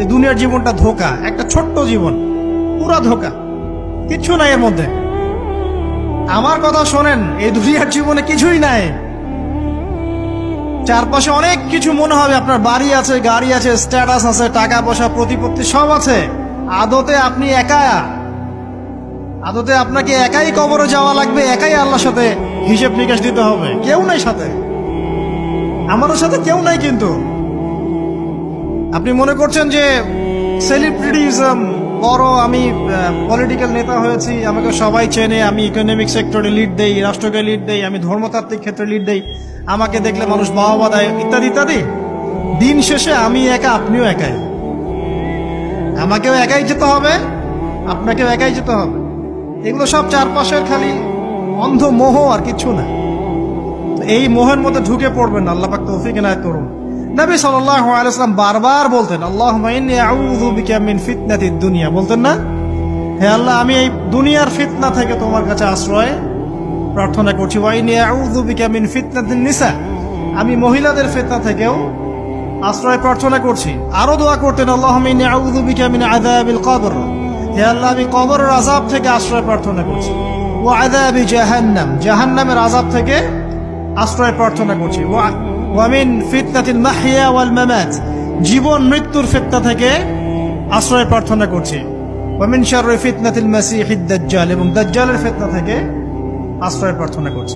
এই দুনিয়ার জীবনটা ধোঁকা, একটা ছোট্ট জীবন, পুরা ধোঁকা, কিচ্ছু নাই এর মধ্যে। আমার কথা শোনেন, এই দুনিয়ার জীবনে কিছুই নাই। চারপাশে অনেক কিছু মনে হবে, আপনার বাড়ি আছে, গাড়ি আছে, স্ট্যাটাস আছে, টাকা পয়সা, প্রতিপত্তি সব আছে। আদতে আপনি একা, আদতে আপনাকে একাই কবরে যাওয়া লাগবে, একাই আল্লাহর সাথে হিসেব নিকাশ দিতে হবে। কেউ নাই সাথে, আমাদের সাথে কেউ নাই। কিন্তু আপনি মনে করছেন যে সেলিব্রিটিজম, বড় আমি পলিটিক্যাল নেতা হয়েছি, আমাকে সবাই চেনে, আমি ইকোনমিক সেক্টরে লিড দেই, রাষ্ট্রকে লিড দেই, আমি ধর্মতাত্ত্বিক ক্ষেত্রে লিড দেই, আমাকে দেখলে মানুষ বাহবা দেয়, ইত্যাদি ইত্যাদি। দিন শেষে আমি একা, আপনিও একাই। আমাকেও একাই যেতে হবে, আপনাকেও একাই যেতে হবে। এগুলো সব চারপাশের খালি অন্ধ মোহ, আর কিছু না। এই মোহের মধ্যে ঢুকে পড়বেন না, আল্লাহ পাক তৌফিক এনায়েত করুন। নবী সাল্লাল্লাহু আলাইহি ওয়াসাল্লাম বারবার বলতেন, আল্লাহুম্মা ইন্নী আউযু বিকা মিন ফিতনাতিদ দুনিয়া, বলতেন না? হে আল্লাহ, আমি এই দুনিয়ার ফিতনা থেকে তোমার কাছে আশ্রয় প্রার্থনা করছি। ওয়া ইন্নী আউযু বিকা মিন ফিতনাতিন নিসা, আমি মহিলাদের ফিতনা থেকেও আশ্রয় প্রার্থনা করছি। আরো দোয়া করতেন, আল্লাহুম্মা ইন্নী আউযু বিকা মিন আযাবিল কবর, হে আল্লাহ, আমি কবরের আযাব থেকে আশ্রয় প্রার্থনা করছি। ওয়া আযাবি জাহান্নাম, জাহান্নামের আযাব থেকে আশ্রয় প্রার্থনা করছি। ওয়া মিন ফিতনাতিল মাহইয়া ওয়াল মামাত, জীবন মৃত্যুর ফিতনা থেকে আশ্রয় প্রার্থনা করছি। ওয়া মিন শাররি ফিতনাতিল মাসিহিদ দাজ্জাল, এবং দাজ্জালের ফিতনা থেকে আশ্রয় প্রার্থনা করছি।